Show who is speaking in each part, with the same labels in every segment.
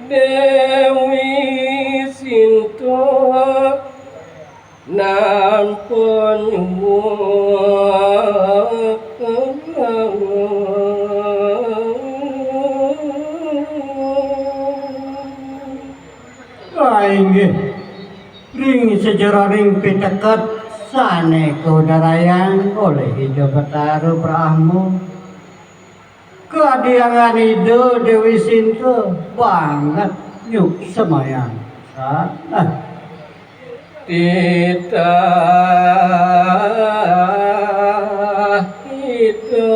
Speaker 1: Dewi Sinta nampa
Speaker 2: inggih ring sejarah ring pitaket sane kaudarayan oleh Ijo Betara Brahmo keadiangan ide Dewi Sinta banget nyuk semayan
Speaker 1: Tita itu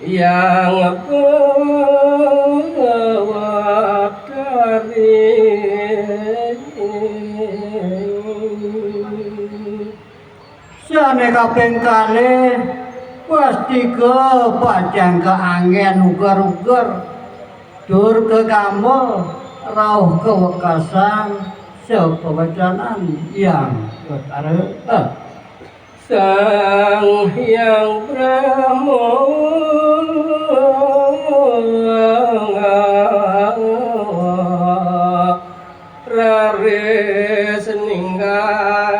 Speaker 1: yang
Speaker 2: sane kaping kalih pasti ke pacang ke angin ugar-ugar dur ke kamu rauh ke wekasan sepewacanan yang betara
Speaker 1: Sang Hyang Brahma raris ninggal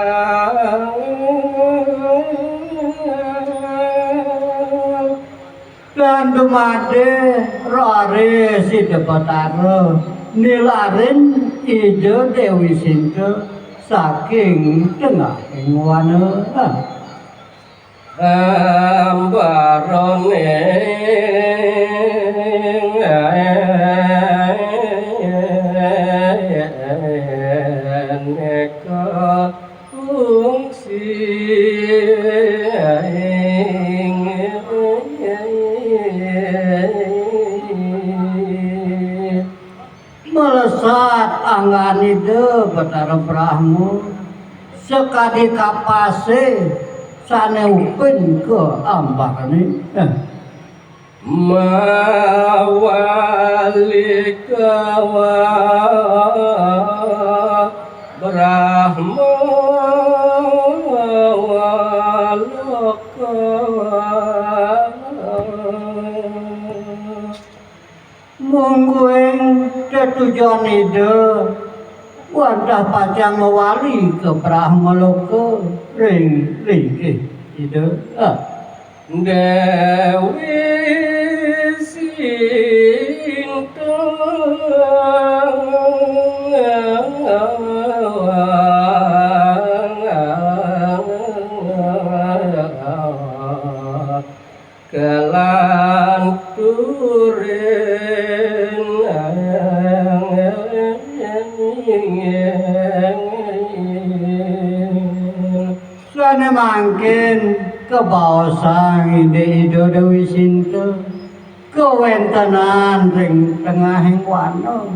Speaker 2: dan dumade raris Ida Betara nilarin Ijo Dewi Sinta saking tengah wana
Speaker 1: ambarone neka fungsi
Speaker 2: melesat anggan ide Betara Brahmo sekali kapase sane upin ke ambakane
Speaker 1: mawali kawa Brahma waloka
Speaker 2: mungguing ketujuan ide wadah pacang mewali ke Brahma Loka ring ide
Speaker 1: Dewi Sinta kelanturin
Speaker 2: sane mangkin kebawasan ide Dewi Sinta kewentenan ring tengahing wana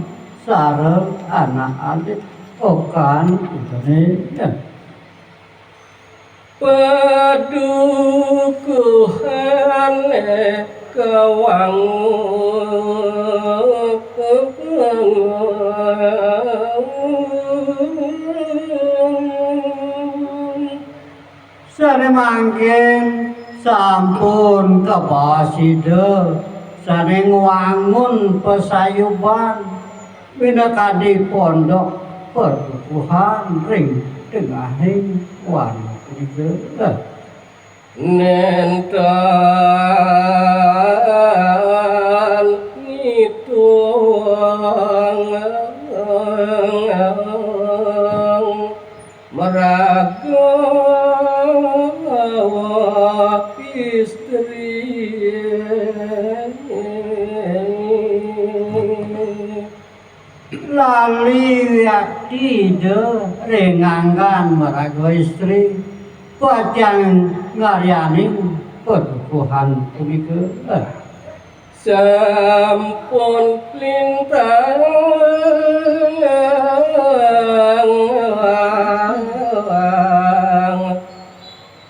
Speaker 2: sareng anak adik okan Indonesia
Speaker 1: padukuhan
Speaker 2: sane mangkin sampun kebasida sane ngwangun pesayuban winakadi pondok pertukuhan ring tengahing wana punika
Speaker 1: nentan nituang meragawa istri
Speaker 2: lali tidak rengangkan meragawa istri pacang ngaryani pertukuhan punika
Speaker 1: sampun plintang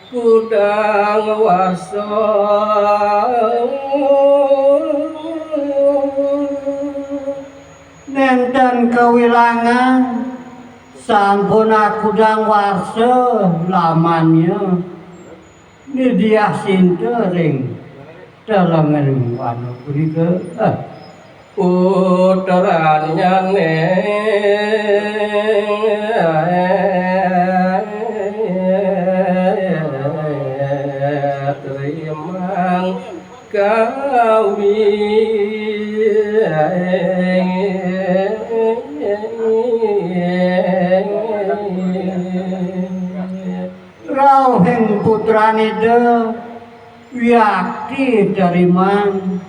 Speaker 1: kudang warsa
Speaker 2: nenten kewilangan sampun kudang warsa lamanya Dewi Sinta ring delengen wanu punika
Speaker 1: puteranyane trimang kawi
Speaker 2: rauhing putranida yakti darimang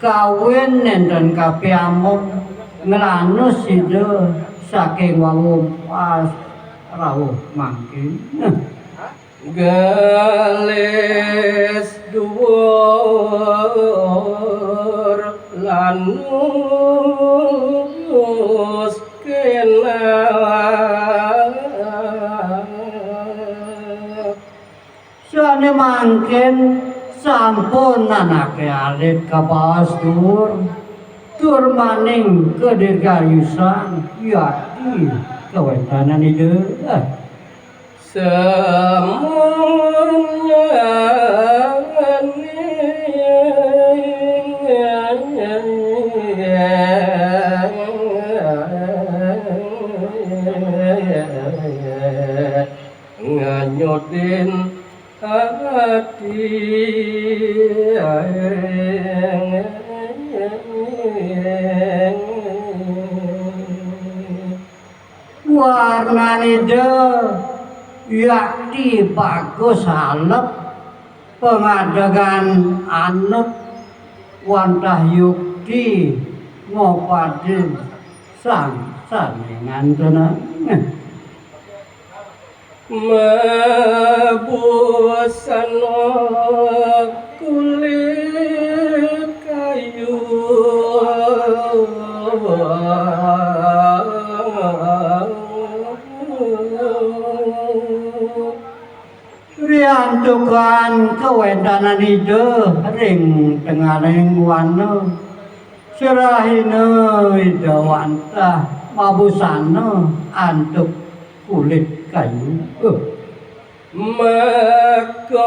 Speaker 2: kawin nenten kapiamon nglanus sida saking wangumpas rawuh mangkin
Speaker 1: gelis dhuwur lanus
Speaker 2: sane mangkin sampun anake alit kabaos dhuwur tur maning kedirgayusan yati kawentanan ide
Speaker 1: semuanya nganyutin hati
Speaker 2: warnanida yakti bagus halep pengadegan anut wantah yukti ngopadin sang saningan tenan
Speaker 1: mabusano kulit kayu
Speaker 2: riantukan kawentanan ide ring tenganing wana sirahina ide wantah mabusana antuk kulit kayu
Speaker 1: makolami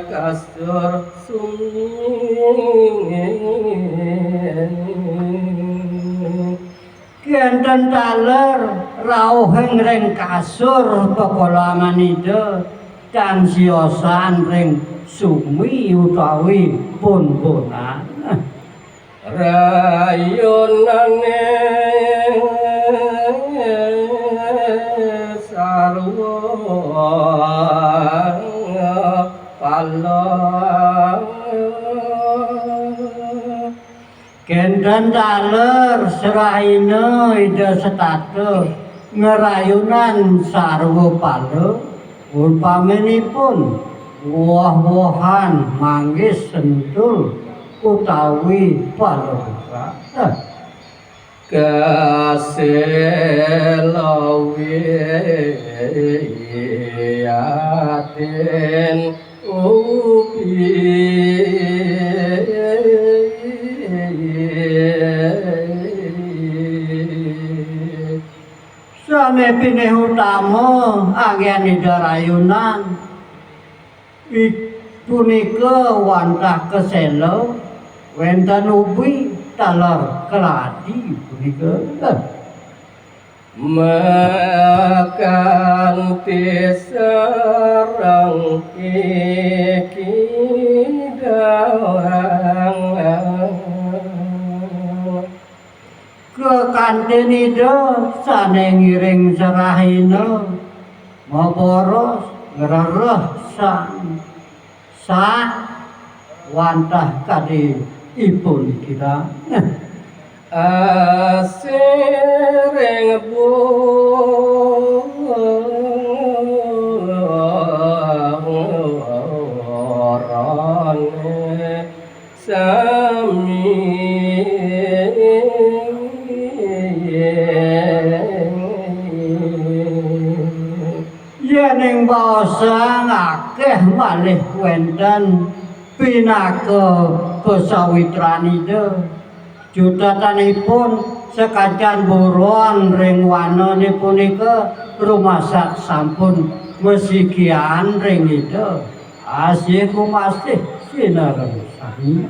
Speaker 1: kasur sunyi
Speaker 2: kenten taler rauhing ring kasur pekolaman ide dan siosan ring sumi utawi pun-punan
Speaker 1: rayonane sarwa pala
Speaker 2: kenten taler serahina ida setata ngerayunan sarwa pala umpaminipun woh-wohan manggis sentul utawi palabuka
Speaker 1: kaselawiyatin ubi
Speaker 2: sane pinih utama anggen rayunan punika wantah kesela wenten ubi taler keladi punika
Speaker 1: makan tisarang iki dawang
Speaker 2: kekantenida sane ngiring serahina maporos ngerereh sang wantah kadi ipun kita
Speaker 1: asering borone sami
Speaker 2: yening basa akeh malih wenten pinaka pesawitranida judatanipun sekacan buron ring wanane punika rumasak sampun Mesikian ring itu asih ku masih sinareng sami.